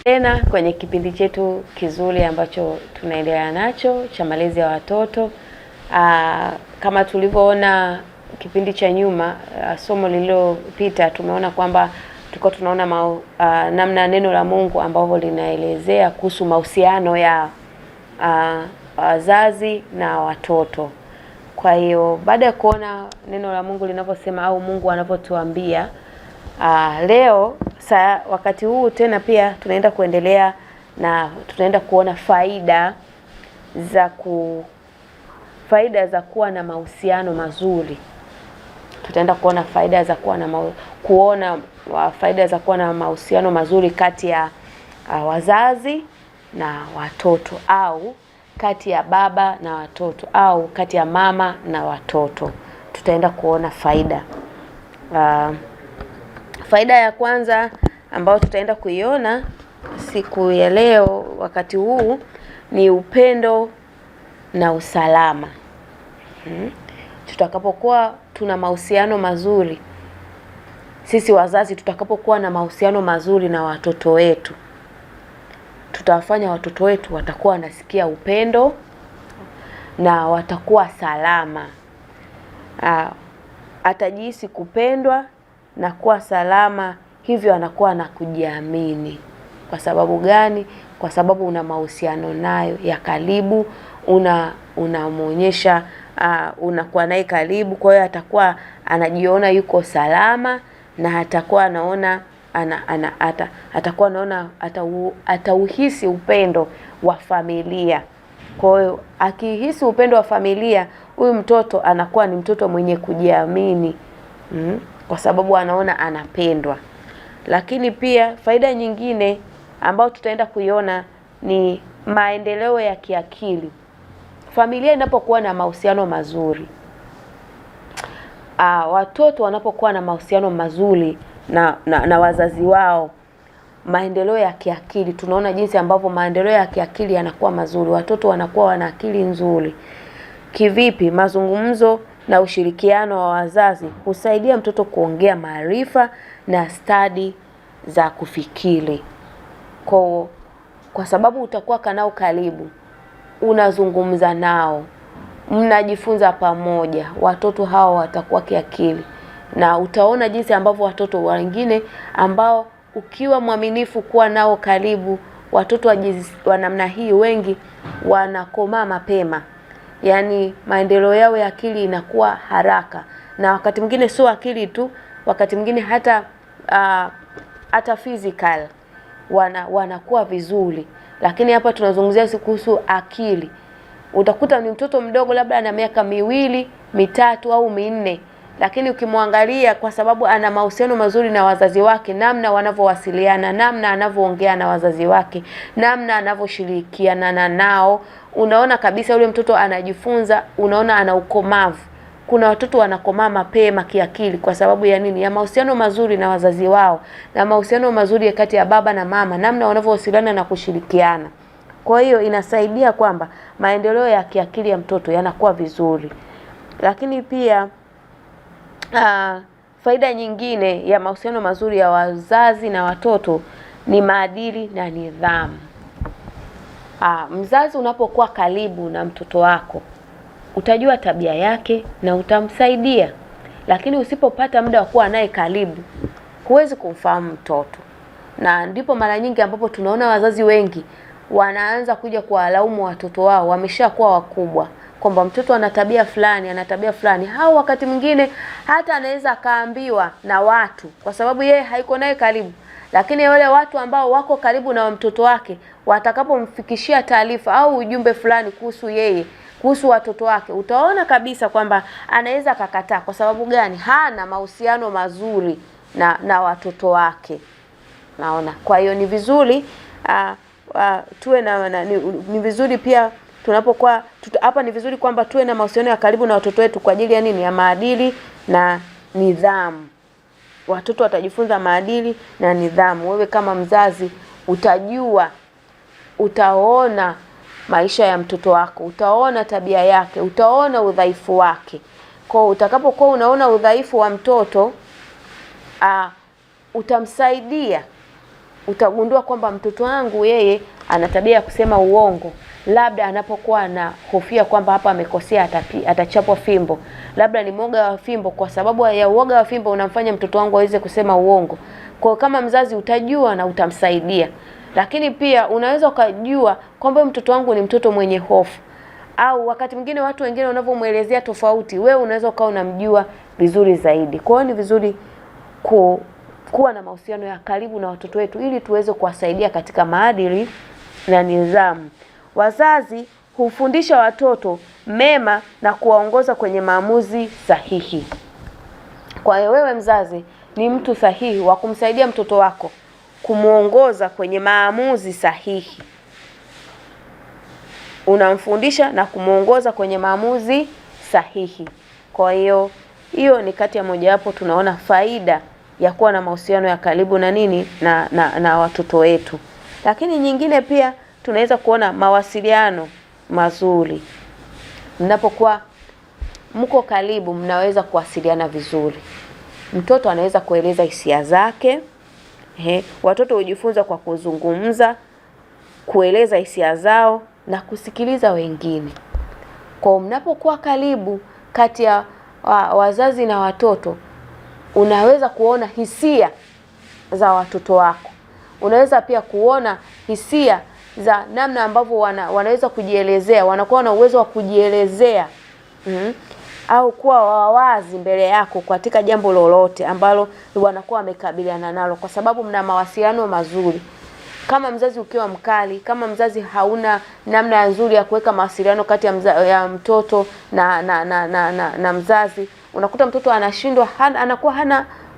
Tena kwenye kipindi chetu kizuri ambacho tunaendelea nacho cha malezi ya watoto. Kama tulivyoona kipindi cha nyuma, somo lililopita, tumeona kwamba tulikuwa tunaona namna neno la Mungu ambavyo linaelezea kuhusu mahusiano ya wazazi na watoto. Kwa hiyo baada ya kuona neno la Mungu linavyosema au Mungu anavyotuambia, leo wakati huu tena pia tunaenda kuendelea na tunaenda kuona faida za kuwa na mahusiano mazuri. Tutaenda kuona faida za kuwa na mahusiano mazuri kati ya wazazi na watoto, au kati ya baba na watoto, au kati ya mama na watoto. Tutaenda kuona faida. Faida ya kwanza ambayo tutaenda kuiona siku ya leo wakati huu ni upendo na usalama. Tutakapokuwa tuna mahusiano mazuri, sisi wazazi tutakapokuwa na mahusiano mazuri na watoto wetu, tutawafanya watoto wetu watakuwa wanasikia upendo na watakuwa salama. Atajihisi kupendwa na kuwa salama, hivyo anakuwa na kujiamini. Kwa sababu gani? Kwa sababu una mahusiano nayo ya karibu, unamuonyesha unakuwa naye karibu. Kwa hiyo atakuwa anajiona yuko salama na atakuwa anaona atauhisi upendo wa familia. Kwa hiyo akihisi upendo wa familia, huyu mtoto anakuwa ni mtoto mwenye kujiamini, kwa sababu anaona anapendwa. Lakini pia faida nyingine ambayo tutaenda kuiona ni maendeleo ya kiakili. Familia inapokuwa na mahusiano mazuri, watoto wanapokuwa na mahusiano mazuri na wazazi wao, maendeleo ya kiakili, tunaona jinsi ambavyo maendeleo ya kiakili yanakuwa mazuri. Watoto wanakuwa wana akili nzuri. Kivipi? Mazungumzo na ushirikiano wa wazazi husaidia mtoto kuongea maarifa na stadi za kufikiri. Kwa sababu utakuwa kanao karibu, unazungumza nao, mnajifunza pamoja, watoto hao watakuwa kiakili. Na utaona jinsi ambavyo watoto wengine ambao ukiwa mwaminifu kuwa nao karibu, watoto wa namna hii wengi wanakomaa mapema. Yaani maendeleo yao ya akili inakuwa haraka, na wakati mwingine sio akili tu, wakati mwingine hata physical wanakuwa vizuri. Lakini hapa tunazungumzia kuhusu akili. Utakuta ni mtoto mdogo, labda ana miaka 2, 3 au 4, lakini ukimwangalia, kwa sababu ana mahusiano mazuri na wazazi wake, namna wanavyowasiliana, namna anavyoongea na wazazi wake, namna anavyoshirikiana nao, unaona kabisa yule mtoto anajifunza, unaona ana ukomavu. Kuna watoto wanakomaa mapema kiakili kwa sababu ya nini? Ya mahusiano mazuri na wazazi wao, na mahusiano mazuri kati ya baba na mama, namna wanavyowasiliana na kushirikiana. Kwa hiyo inasaidia kwamba maendeleo ya kiakili ya mtoto yanakuwa vizuri. Lakini pia faida nyingine ya mahusiano mazuri ya wazazi na watoto ni maadili na nidhamu. Mzazi unapokuwa karibu na mtoto wako, utajua tabia yake na utamsaidia. Lakini usipopata muda wa kuwa naye karibu, huwezi kumfahamu mtoto. Na ndipo mara nyingi ambapo tunaona wazazi wengi wanaanza kuja kuwalaumu watoto wao wameshakuwa wakubwa, kwamba mtoto ana tabia fulani, au wakati mwingine hata anaweza akaambiwa na watu kwa sababu yeye haiko naye karibu. Lakini wale watu ambao wako karibu na mtoto wake, watakapomfikishia taarifa au ujumbe fulani kuhusu yeye, kuhusu watoto wake, utaona kabisa kwamba anaweza kakataa. Kwa sababu gani? Hana mahusiano mazuri na watoto wake. Naona. Kwa hiyo ni vizuri tuwe ni vizuri pia tunapokuwa hapa, ni vizuri kwamba tuwe na mahusiano ya karibu na watoto wetu kwa ajili ya nini? Ya maadili na nidhamu. Watoto watajifunza maadili na nidhamu. Wewe kama mzazi utaona maisha ya mtoto wako, utaona tabia yake, utaona udhaifu wake. Kwa utakapokuwa unaona udhaifu wa mtoto, utamsaidia utagundua kwamba mtoto wangu yeye ana tabia ya kusema uongo, labda anapokuwa na hofia kwamba hapa amekosea atachapwa fimbo, labda ni mwoga wa fimbo. Kwa sababu ya uoga wa fimbo unamfanya mtoto wangu aweze kusema uongo. Kwa kama mzazi utajua na utamsaidia. Lakini pia unaweza ukajua kwamba mtoto wangu ni mtoto mwenye hofu, au wakati mwingine watu wengine wanavyomuelezea tofauti, wewe unaweza ukawa unamjua vizuri zaidi. Kwa hiyo ni vizuri kuwa na mahusiano ya karibu na watoto wetu ili tuweze kuwasaidia katika maadili na nidhamu. Wazazi hufundisha watoto mema na kuwaongoza kwenye maamuzi sahihi. Kwa hiyo wewe mzazi ni mtu sahihi wa kumsaidia mtoto wako kumuongoza kwenye maamuzi sahihi. Unamfundisha na kumuongoza kwenye maamuzi sahihi. Kwa hiyo ni kati ya mojawapo tunaona faida ya kuwa na mahusiano ya karibu na nini na watoto wetu. Lakini nyingine pia tunaweza kuona mawasiliano mazuri. Mnapokuwa mko karibu, mnaweza kuwasiliana vizuri. Mtoto anaweza kueleza hisia zake. Watoto hujifunza kwa kuzungumza, kueleza hisia zao na kusikiliza wengine. Kwa mnapokuwa karibu kati ya wazazi na watoto, unaweza kuona hisia za watoto wako. Unaweza pia kuona hisia za namna ambavyo wanaweza kujielezea, wanakuwa na uwezo wa kujielezea. Au kuwa wawazi mbele yako katika jambo lolote ambalo wanakuwa wamekabiliana nalo, kwa sababu mna mawasiliano mazuri. Kama mzazi ukiwa mkali, kama mzazi hauna namna nzuri ya kuweka mawasiliano kati ya mtoto na mzazi, unakuta mtoto anashindwa, anakuwa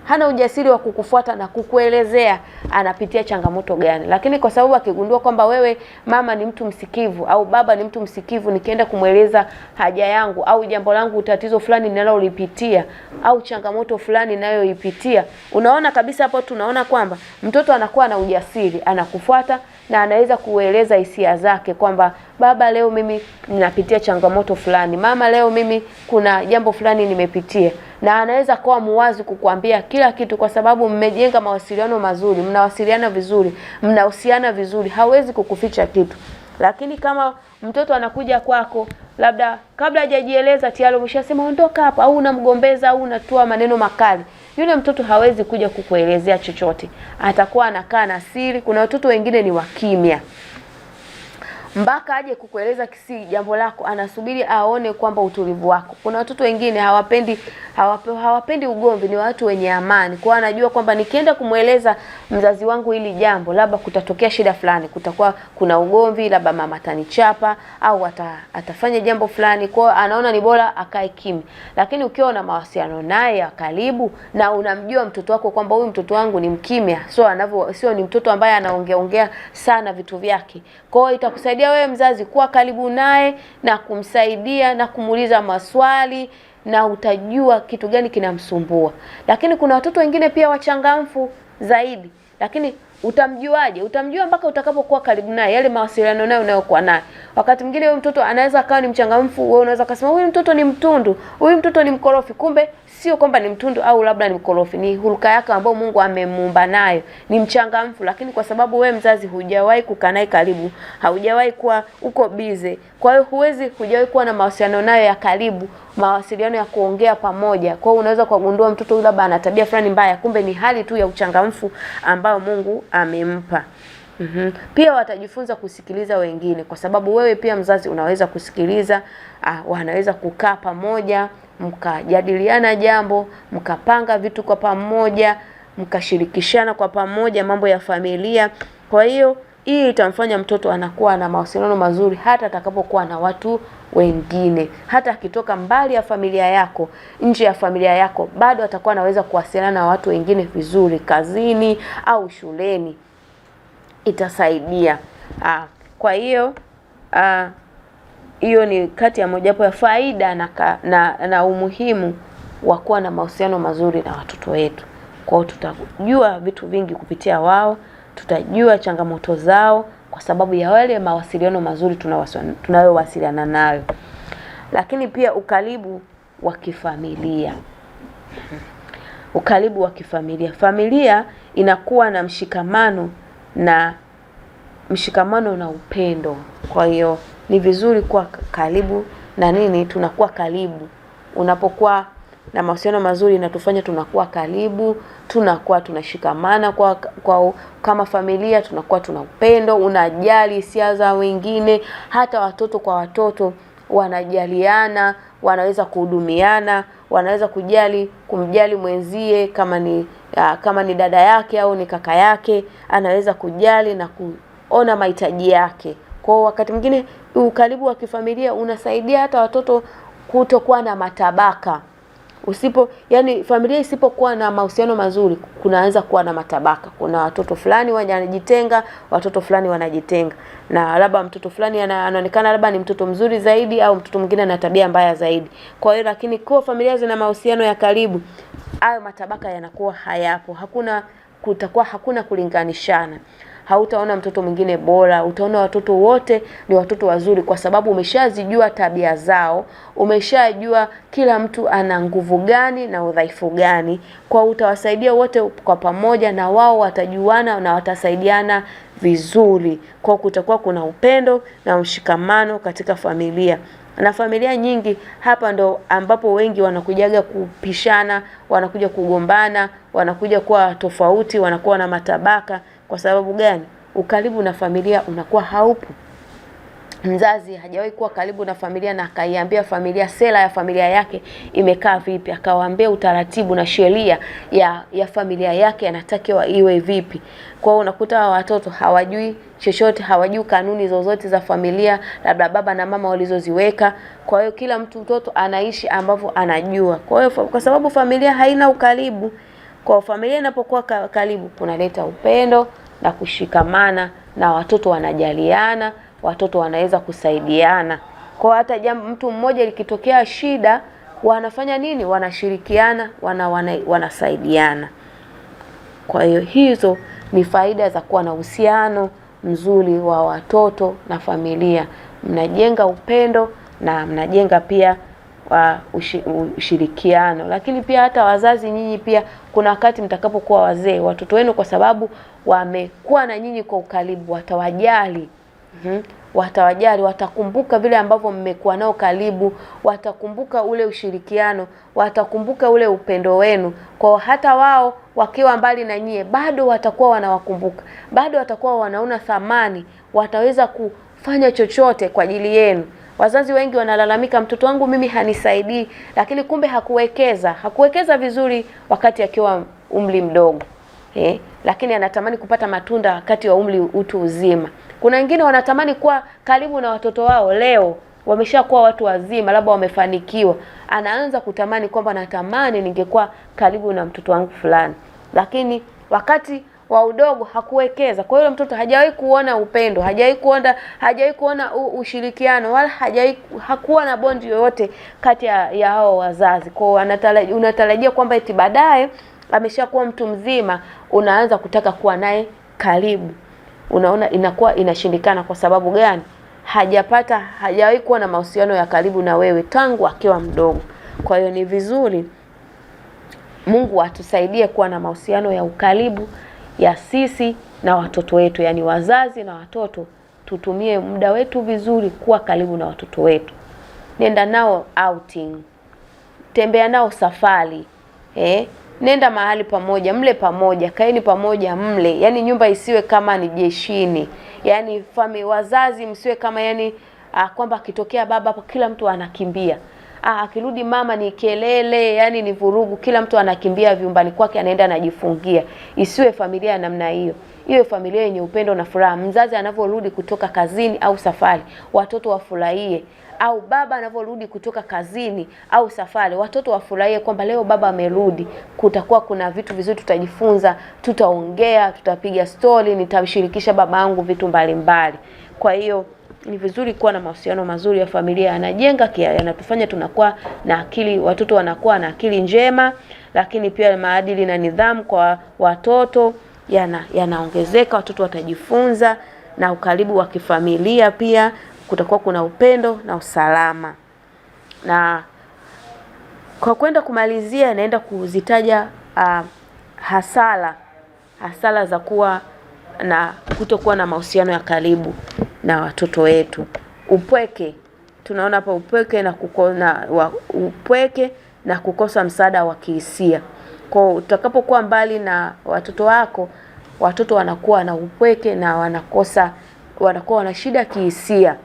hana ujasiri wa kukufuata na kukuelezea anapitia changamoto gani. Lakini kwa sababu akigundua kwamba wewe mama ni mtu msikivu au baba ni mtu msikivu, nikienda kumweleza haja yangu au jambo langu, tatizo fulani ninalolipitia au changamoto fulani ninayoipitia, unaona kabisa hapo tunaona kwamba mtoto anakuwa na ujasiri, anakufuata na anaweza kueleza hisia zake kwamba baba, leo mimi ninapitia changamoto fulani, mama, leo mimi kuna jambo fulani nimepitia. Na anaweza kuwa muwazi kukuambia kila kitu, kwa sababu mmejenga mawasiliano mazuri, mnawasiliana vizuri, mnahusiana vizuri, hawezi kukuficha kitu. Lakini kama mtoto anakuja kwako, labda kabla hajajieleza tayari umeshasema ondoka hapa, au unamgombeza au unatoa maneno makali, yule mtoto hawezi kuja kukuelezea chochote. Atakuwa anakaa na siri. Kuna watoto wengine ni wakimya, mpaka aje kukueleza kisi jambo lako anasubiri aone kwamba utulivu wako. Kuna watoto wengine hawapendi ugomvi, ni watu wenye amani. Kwa anajua kwamba nikienda kumueleza mzazi wangu hili jambo, labda kutatokea shida fulani, kutakuwa kuna ugomvi, labda mama atanichapa au atafanya jambo fulani. Kwa anaona ni bora akae kimya. Lakini ukiwa na mawasiliano naye ya karibu na unamjua mtoto wako kwamba huyu mtoto wangu ni mkimya, sio ni mtoto ambaye anaongea sana vitu vyake. Kwa hiyo itakusaidia wewe mzazi kuwa karibu naye na kumsaidia na kumuuliza maswali, na utajua kitu gani kinamsumbua. Lakini kuna watoto wengine pia wachangamfu zaidi, lakini utamjuaje? Utamjua mpaka utakapokuwa karibu naye, yale mawasiliano naye unayokuwa naye. Wakati mwingine huyo mtoto anaweza akawa ni mchangamfu, wewe unaweza kusema huyu mtoto ni mtundu, huyu mtoto ni mkorofi. Kumbe sio kwamba ni mtundu au labda ni mkorofi, ni hulka yake ambayo Mungu amemuumba nayo, ni mchangamfu. Lakini kwa sababu wewe mzazi hujawahi kukaa naye karibu, haujawahi kuwa uko busy, kwa hiyo hujawahi kuwa na mawasiliano nayo ya karibu, mawasiliano ya kuongea pamoja. Kwa hiyo unaweza kugundua mtoto yule labda ana tabia fulani mbaya, kumbe ni hali tu ya uchangamfu ambao Mungu amempa. Pia watajifunza kusikiliza wengine, kwa sababu wewe pia mzazi unaweza kusikiliza. Wanaweza kukaa pamoja, mkajadiliana jambo, mkapanga vitu kwa pamoja, mkashirikishana kwa pamoja mambo ya familia. Kwa hiyo hii itamfanya mtoto anakuwa na mawasiliano mazuri hata atakapokuwa na watu wengine. Hata akitoka mbali ya familia yako, nje ya familia yako, bado atakuwa anaweza kuwasiliana na watu wengine vizuri, kazini au shuleni. Itasaidia. Kwa hiyo hiyo ni kati ya mojawapo ya faida na umuhimu wa kuwa na mahusiano mazuri na watoto wetu. Kwa hiyo tutajua vitu vingi kupitia wao, tutajua changamoto zao kwa sababu ya wale mawasiliano mazuri tunayowasiliana nayo. Lakini pia ukaribu wa kifamilia. Ukaribu wa kifamilia. Familia inakuwa na mshikamano na mshikamano na upendo. Kwa hiyo ni vizuri kuwa karibu na nini, tunakuwa karibu. Unapokuwa na mahusiano mazuri inatufanya tunakuwa karibu, tunakuwa tunashikamana kwa kama familia, tunakuwa tuna upendo, unajali hisia za wengine. Hata watoto kwa watoto wanajaliana, wanaweza kuhudumiana, wanaweza kumjali mwenzie, kama ni dada yake au ni kaka yake, anaweza kujali na kuona mahitaji yake. Kwa wakati mwingine ukaribu wa kifamilia unasaidia hata watoto kutokuwa na matabaka. Familia isipokuwa na mahusiano mazuri, kunaanza kuwa na matabaka. Kuna watoto fulani wanajitenga, watoto fulani wanajitenga. Na labda mtoto fulani anaonekana labda ni mtoto mzuri zaidi, au mtoto mwingine ana tabia mbaya zaidi. Kwa hiyo lakini kwa familia zina mahusiano ya karibu, hayo matabaka yanakuwa hayapo. Kutakuwa hakuna kulinganishana. Hautaona mtoto mwingine bora, utaona watoto wote ni watoto wazuri, kwa sababu umeshazijua tabia zao, umeshajua kila mtu ana nguvu gani na udhaifu gani. Kwa utawasaidia wote kwa pamoja, na wao watajuana na watasaidiana vizuri. Kwa kutakuwa kuna upendo na mshikamano katika familia. Na familia nyingi hapa ndo ambapo wengi wanakujaga kupishana, wanakuja kugombana, wanakuja kuwa tofauti, wanakuwa na matabaka. Kwa sababu gani? Ukaribu na familia unakuwa haupo. Mzazi hajawahi kuwa karibu na familia na akaiambia familia sera ya familia yake imekaa vipi, akawaambia utaratibu na sheria ya familia yake anatakiwa iwe vipi. Kwa hiyo unakuta watoto hawajui chochote, hawajui kanuni zozote za familia, labda baba na mama walizoziweka. Kwa hiyo kila mtoto anaishi ambavyo anajua. Kwa hiyo kwa sababu familia haina ukaribu, kwa familia inapokuwa karibu kunaleta upendo na kushikamana, na watoto wanajaliana, watoto wanaweza kusaidiana. Kwa hata mtu mmoja likitokea shida, wanafanya nini? Wanashirikiana, wanasaidiana. Kwa hiyo hizo ni faida za kuwa na uhusiano mzuri wa watoto na familia. Mnajenga upendo na mnajenga pia ushirikiano. Lakini pia hata wazazi nyinyi pia, kuna wakati mtakapokuwa wazee, watoto wenu kwa sababu wamekuwa na nyinyi kwa ukaribu, watawajali. Watakumbuka vile ambavyo mmekuwa nao karibu, watakumbuka ule ushirikiano, watakumbuka ule upendo wenu. Kwa hata wao wakiwa mbali na nyie, bado watakuwa wanawakumbuka, bado watakuwa wanaona thamani, wataweza kufanya chochote kwa ajili yenu. Wazazi wengi wanalalamika, mtoto wangu mimi hanisaidii, lakini kumbe hakuwekeza vizuri wakati akiwa umri mdogo. Lakini anatamani kupata matunda wakati wa umri utu uzima. Kuna wengine wanatamani kuwa karibu na watoto wao leo, wameshakuwa watu wazima, labda wamefanikiwa. Anaanza kutamani kwamba natamani ningekuwa karibu na mtoto wangu fulani. Lakini wakati wa udogo hakuwekeza. Kwa hiyo mtoto hajawahi kuona upendo, hajawahi kuona ushirikiano, wala hakuwa na bondi yoyote kati ya hao wazazi. Kwa hiyo unatarajia kwamba eti baadaye ameshakuwa mtu mzima unaanza kutaka kuwa naye karibu. Unaona inakuwa inashindikana. Kwa sababu gani? Hajawahi kuwa na mahusiano ya karibu na wewe tangu akiwa mdogo. Kwa hiyo ni vizuri Mungu atusaidie kuwa na mahusiano ya ukaribu ya sisi na watoto wetu, yani wazazi na watoto. Tutumie muda wetu vizuri kuwa karibu na watoto wetu. Nenda nao outing, tembea nao safari, nenda mahali pamoja, mle pamoja, kaeni pamoja mle. Yani nyumba isiwe kama ni jeshini. Yani wazazi msiwe kama kwamba akitokea baba hapo kila mtu anakimbia. Akirudi mama ni kelele, yani ni vurugu, kila mtu anakimbia vyumbani kwake, anaenda anajifungia. Isiwe familia ya namna hiyo. Iwe familia yenye upendo na furaha. Mzazi anavorudi kutoka kazini au safari, watoto wafurahie. Au baba anavorudi kutoka kazini au safari, watoto wafurahie kwamba leo baba amerudi. Kutakuwa kuna vitu vizuri tutajifunza, tutaongea, tutapiga story, nitamshirikisha baba yangu vitu mbalimbali. Kwa hiyo ni vizuri kuwa na mahusiano mazuri ya familia. Yanajenga, yanatufanya tunakuwa na akili, watoto wanakuwa na akili njema, lakini pia maadili na nidhamu kwa watoto yanaongezeka. Watoto watajifunza, na ukaribu wa kifamilia pia kutakuwa kuna upendo na usalama. Na kwa kwenda kumalizia, naenda kuzitaja hasara za kuwa na kutokuwa na mahusiano ya karibu na watoto wetu. Upweke, tunaona hapa upweke na kukosa msaada wa kihisia. Kwa utakapokuwa mbali na watoto wako, watoto wanakuwa na upweke na wanakuwa wana shida kihisia.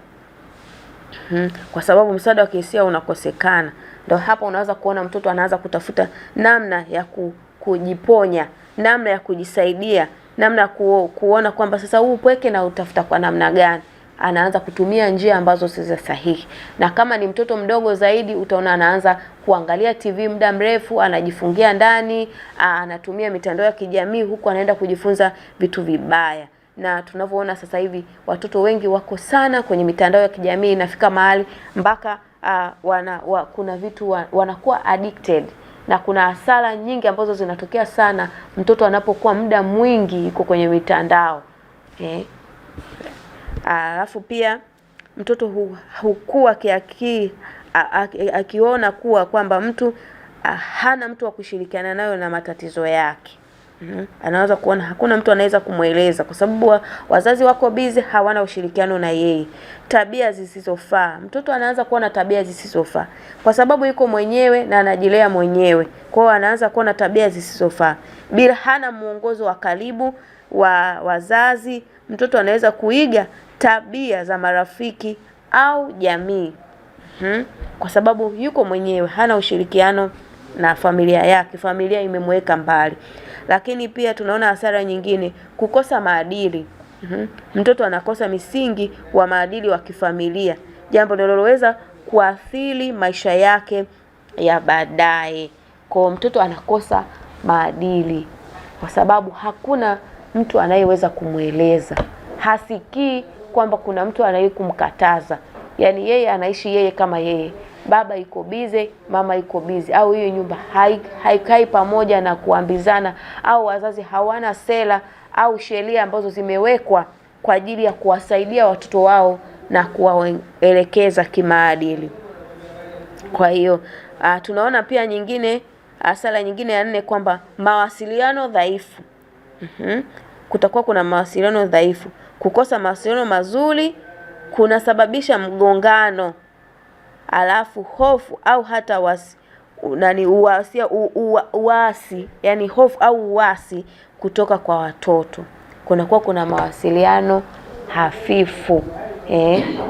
Kwa sababu msaada wa kihisia unakosekana. Ndio hapa unaweza kuona mtoto anaanza kutafuta namna ya kujiponya, namna ya kujisaidia, namna ya kuona kwamba sasa huu upweke na utafuta kwa namna gani. Anaanza kutumia njia ambazo si sahihi. Na kama ni mtoto mdogo zaidi, utaona anaanza kuangalia TV muda mrefu, anajifungia ndani, anatumia mitandao ya kijamii, huku anaenda kujifunza vitu vibaya. Na tunavyoona sasa hivi watoto wengi wako sana kwenye mitandao ya kijamii, inafika mahali mpaka kuna vitu wanakuwa addicted, na kuna hasara nyingi ambazo zinatokea sana mtoto anapokuwa muda mwingi yuko kwenye mitandao. Alafu pia mtoto hukua kiakili akiona kuwa kwamba mtu hana mtu wa kushirikiana nayo na matatizo yake. Anaweza kuona hakuna mtu anaweza kumueleza kwa sababu wazazi wako busy, hawana ushirikiano na yeye. Tabia zisizofaa, mtoto anaanza kuwa na tabia zisizofaa kwa sababu yuko mwenyewe na anajilea mwenyewe. Kwa hiyo anaanza kuwa na tabia zisizofaa bila hana muongozo wa karibu wa wazazi. Mtoto anaweza kuiga tabia za marafiki au jamii, kwa sababu yuko mwenyewe, hana ushirikiano na familia yake, familia imemweka mbali. Lakini pia tunaona hasara nyingine, kukosa maadili. Mtoto anakosa misingi wa maadili wa kifamilia, jambo linaloweza kuathiri maisha yake ya baadaye. Kwa mtoto anakosa maadili kwa sababu hakuna mtu anayeweza kumueleza. Hasikii kwamba kuna mtu anayekumkataza. Yaani yeye anaishi yeye kama yeye. Baba yuko busy, mama yuko busy, au hiyo nyumba haikai pamoja na kuambizana, au wazazi hawana sera au sheria ambazo zimewekwa kwa ajili ya kuwasaidia watoto wao na kuwaelekeza kimaadili. Kwa hiyo tunaona pia hasara nyingine ya 4 kwamba mawasiliano dhaifu. Kutakuwa kuna mawasiliano dhaifu. Kukosa mawasiliano mazuri kunasababisha mgongano, alafu hofu au hata uasi, yani hofu au uasi kutoka kwa watoto. Kunakuwa kuna mawasiliano hafifu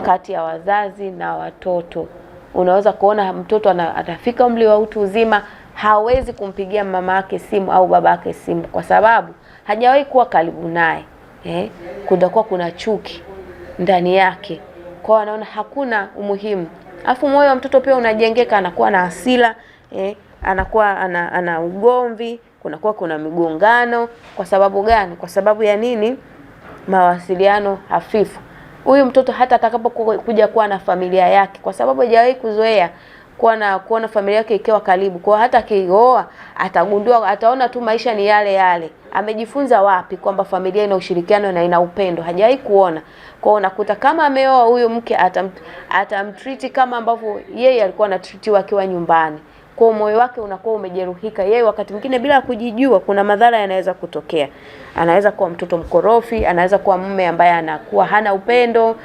kati ya wazazi na watoto. Unaweza kuona mtoto atafika umri wa utu uzima, hawezi kumpigia mama yake simu au baba yake simu kwa sababu hajawahi kuwa karibu naye. Kutakuwa kuna chuki ndani yake, kwa anaona hakuna umuhimu. Afu moyo wa mtoto pia unajengeka, anakuwa na hasira, anakuwa ana ugomvi, kunakuwa kuna migongano. Kwa sababu gani? Kwa sababu ya nini? Mawasiliano hafifu. Huyu mtoto hata atakapokuja kuwa na familia yake, kwa sababu hajawahi kuzoea kuona familia yake ikiwa karibu, kwa hata akioa atagundua, ataona tu maisha ni yale yale. Amejifunza wapi kwamba familia ina ushirikiano na ina upendo? Hajawahi kuona. Kwa unakuta kama ameoa huyo mke atamtreat kama ambavyo yeye alikuwa anatritiwa akiwa nyumbani. Kwa moyo wake unakuwa umejeruhika. Yeye wakati mwingine bila kujijua kuna madhara yanaweza kutokea. Anaweza kuwa mtoto mkorofi, anaweza kuwa mume ambaye anakuwa hana upendo.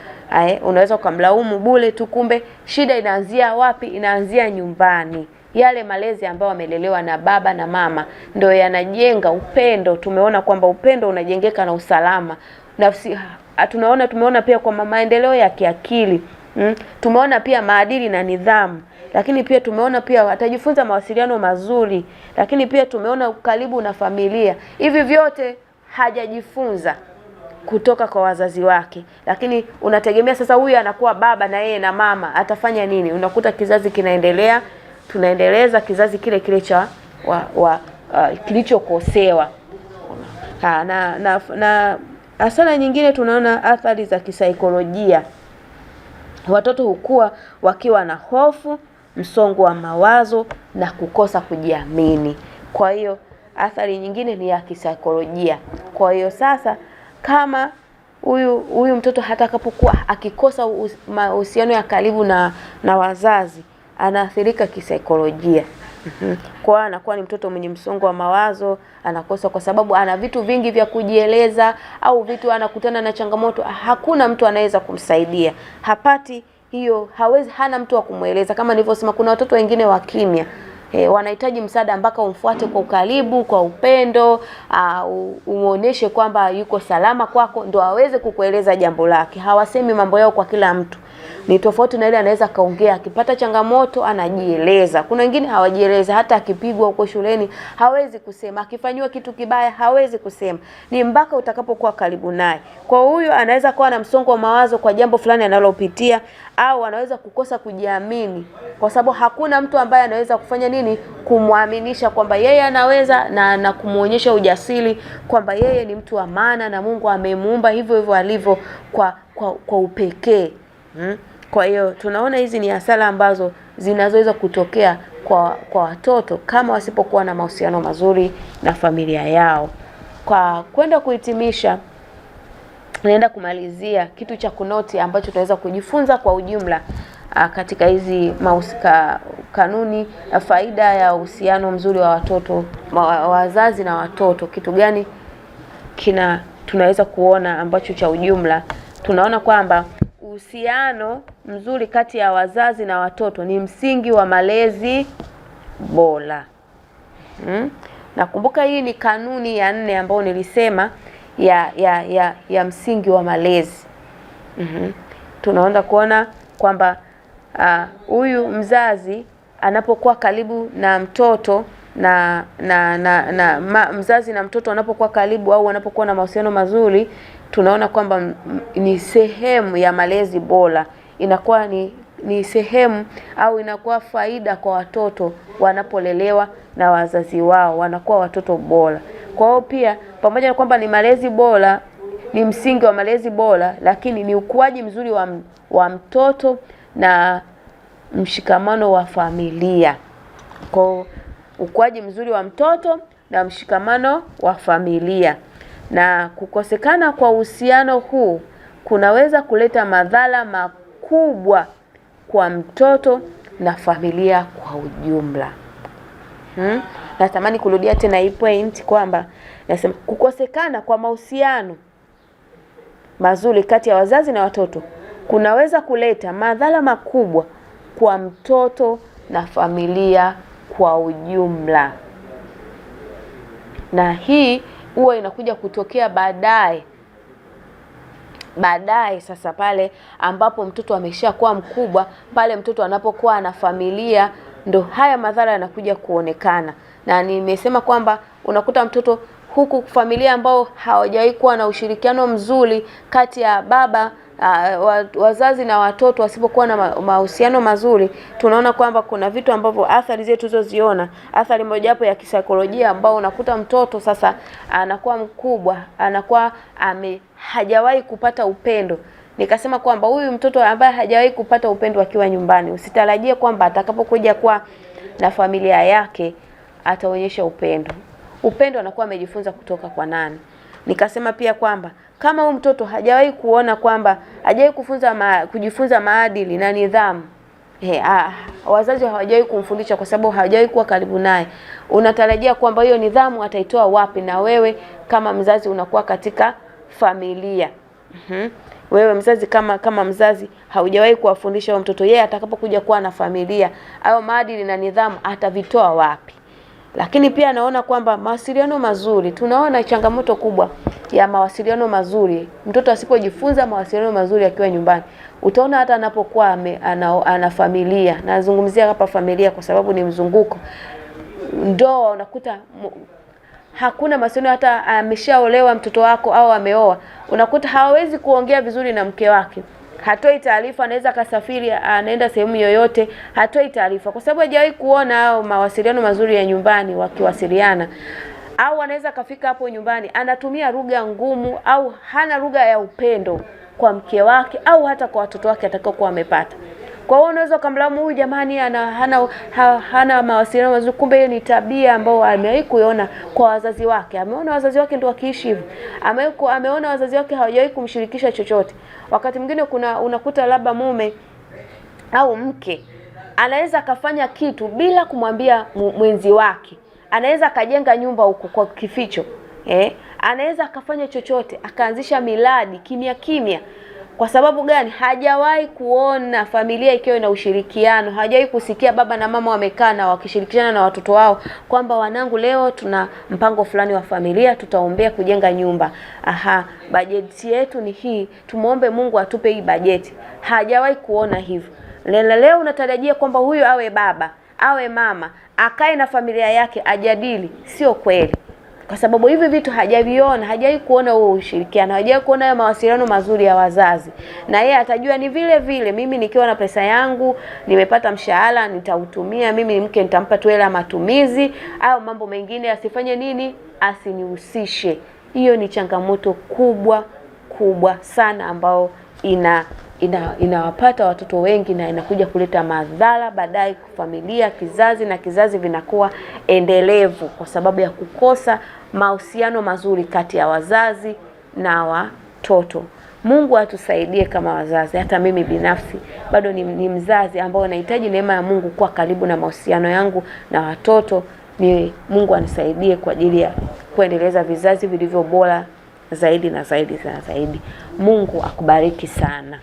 Unaweza ukamlaumu bure tu, kumbe shida inaanzia wapi? Inaanzia nyumbani. Yale malezi ambayo amelelewa na baba na mama ndio yanajenga upendo. Tumeona kwamba upendo unajengeka na usalama. Nafsi tumeona pia kwa maendeleo ya kiakili. Tumeona pia maadili na nidhamu. Lakini pia tumeona pia atajifunza mawasiliano mazuri. Lakini pia tumeona ukaribu na familia. Hivi vyote hajajifunza kutoka kwa wazazi wake. Lakini unategemea sasa huyu anakuwa baba na yeye na mama atafanya nini? Unakuta kizazi kinaendelea, tunaendeleza kizazi kile kile cha kilichokosewa. Na hasara nyingine tunaona athari za kisaikolojia. Watoto hukua wakiwa na hofu, msongo wa mawazo na kukosa kujiamini. Kwa hiyo athari nyingine ni ya kisaikolojia. Kwa hiyo sasa kama huyu mtoto hatakapokuwa akikosa mahusiano ya karibu na wazazi, anaathirika kisaikolojia. Kwa anakuwa ni mtoto mwenye msongo wa mawazo, anakosa kwa sababu ana vitu vingi vya kujieleza, au vitu anakutana na changamoto, hakuna mtu anaweza kumsaidia. Hapati hiyo, hana mtu wa kumueleza. Kama nilivyosema, kuna watoto wengine wa kimya. Wanahitaji msaada mpaka umfuate kwa ukaribu, kwa upendo, umuoneshe kwamba yuko salama kwako ndo aweze kukueleza jambo lake. Hawasemi mambo yao kwa kila mtu. Ni tofauti na ile anaweza kaongea, akipata changamoto anajieleza. Kuna wengine hawajieleza, hata akipigwa huko shuleni hawezi kusema, akifanywa kitu kibaya hawezi kusema. Ni mpaka utakapokuwa karibu naye. Kwa huyo anaweza kuwa na msongo wa mawazo kwa jambo fulani analopitia, au anaweza kukosa kujiamini kwa sababu hakuna mtu ambaye anaweza kufanya nini, kumwaminisha kwamba yeye anaweza, na kumuonyesha ujasiri kwamba yeye ni mtu wa maana na Mungu amemuumba hivyo hivyo alivyo kwa upekee. Kwa hiyo tunaona hizi ni hasara ambazo zinazoweza kutokea kwa watoto kama wasipokuwa na mahusiano mazuri na familia yao. Kwa kwenda kuhitimisha, naenda kumalizia kitu cha kunoti ambacho tunaweza kujifunza kwa ujumla katika hizi kanuni na faida ya uhusiano mzuri wa watoto, wazazi na watoto. Kitu gani tunaweza kuona ambacho cha ujumla? Tunaona kwamba uhusiano mzuri kati ya wazazi na watoto ni msingi wa malezi bora. Nakumbuka hii ni kanuni ya 4 ambayo nilisema ya msingi wa malezi. Tunaanza kuona kwamba huyu mzazi anapokuwa karibu na mtoto mzazi na mtoto wanapokuwa karibu au wanapokuwa na mahusiano mazuri, tunaona kwamba ni sehemu ya malezi bora. Inakuwa ni sehemu au inakuwa faida kwa watoto wanapolelewa na wazazi wao, wanakuwa watoto bora. Kwa hiyo pia pamoja na kwamba ni malezi bora, ni msingi wa malezi bora, lakini ni ukuaji mzuri wa mtoto na mshikamano wa familia. Kwa ukuaji mzuri wa mtoto na mshikamano wa familia. Na kukosekana kwa uhusiano huu kunaweza kuleta madhara makubwa kwa mtoto na familia kwa ujumla. Natamani kurudia tena hii point kwamba nasema kukosekana kwa mahusiano mazuri kati ya wazazi na watoto kunaweza kuleta madhara makubwa kwa mtoto na familia kwa ujumla. Na hii huwa inakuja kutokea baadaye sasa, pale ambapo mtoto ameshakuwa mkubwa, pale mtoto anapokuwa na familia, ndo haya madhara yanakuja kuonekana. Na nimesema kwamba unakuta mtoto huku familia ambao hawajawahi kuwa na ushirikiano mzuri kati ya baba, wazazi na watoto, wasipokuwa na mahusiano mazuri, tunaona kwamba kuna vitu ambavyo athari zetu tuzoziona. Athari mojawapo ya kisaikolojia ambao unakuta mtoto sasa anakuwa mkubwa, anakuwa hajawahi kupata upendo. Nikasema kwamba huyu mtoto ambaye hajawahi kupata upendo akiwa nyumbani, usitarajie kwamba atakapokuja kwa na familia yake ataonyesha upendo. Upendo anakuwa amejifunza kutoka kwa nani? Nikasema pia kwamba kama huyu mtoto hajawahi kuona kwamba hajawahi kujifunza maadili na nidhamu, wazazi hawajawahi kumfundisha kwa sababu hawajawahi kuwa karibu naye, unatarajia kwamba hiyo nidhamu ataitoa wapi? Na wewe kama mzazi unakuwa katika familia. Wewe mzazi kama mzazi haujawahi kuwafundisha huyo mtoto, yeye atakapokuja kuwa na familia, au maadili na nidhamu atavitoa wapi? Lakini pia naona kwamba mawasiliano mazuri, tunaona changamoto kubwa ya mawasiliano mazuri. Mtoto asipojifunza mawasiliano mazuri akiwa nyumbani, utaona hata anapokuwa ana familia, nazungumzia hapa familia kwa sababu ni mzunguko, ndoa, unakuta hakuna mawasiliano. Hata ameshaolewa mtoto wako au ameoa, unakuta hawezi kuongea vizuri na mke wake, hatoi taarifa. Anaweza kasafiri, anaenda sehemu yoyote, hatoi taarifa kwa sababu hajawahi kuona mawasiliano mazuri ya nyumbani wakiwasiliana. Au anaweza kafika hapo nyumbani anatumia lugha ngumu, au hana lugha ya upendo kwa mke wake au hata kwa watoto wake atakaokuwa amepata. Kwa hiyo unaweza kumlaumu huyu jamani hana mawasiliano mazuri, kumbe hiyo ni tabia ambayo amewahi kuiona kwa wazazi wake. Ameona wazazi wake ndio wakiishi hivyo. Ameona wazazi wake hawajawahi kumshirikisha chochote. Wakati mwingine unakuta labda mume au mke anaweza akafanya kitu bila kumwambia mwenzi wake. Anaweza akajenga nyumba huko kwa kificho. Anaweza akafanya chochote, akaanzisha miradi kimya kimya. Kwa sababu gani? Hajawahi kuona familia ikiwa ina ushirikiano. Hajawahi kusikia baba na mama wamekaa na wakishirikiana na watoto wao kwamba wanangu, leo tuna mpango fulani wa familia, tutaombea kujenga nyumba. Bajeti yetu ni hii, tumuombe Mungu atupe hii bajeti. Hajawahi kuona hivyo. Leo unatarajia kwamba huyu awe baba, awe mama, akae na familia yake ajadili. Sio kweli. Kwa sababu hivi vitu hajaviona, hajawahi kuona huo ushirikiano, hajawahi kuona hayo mawasiliano mazuri ya wazazi. Na yeye atajua ni vile vile mimi nikiwa na pesa yangu, nimepata mshahara, nitautumia, mimi ni mke nitampa tu hela matumizi, au mambo mengine asifanye nini? Asinihusishe. Hiyo ni changamoto kubwa sana ambao inawapata watoto wengi na inakuja kuleta madhara baadaye kwa familia, kizazi na kizazi vinakuwa endelevu kwa sababu ya kukosa mahusiano mazuri kati ya wazazi na watoto. Mungu atusaidie kama wazazi. Hata mimi binafsi bado ni mzazi ambao nahitaji neema ya Mungu kuwa karibu na mahusiano yangu na watoto. Mungu anisaidie kwa ajili ya kuendeleza vizazi vilivyo bora zaidi na zaidi na zaidi. Mungu akubariki sana.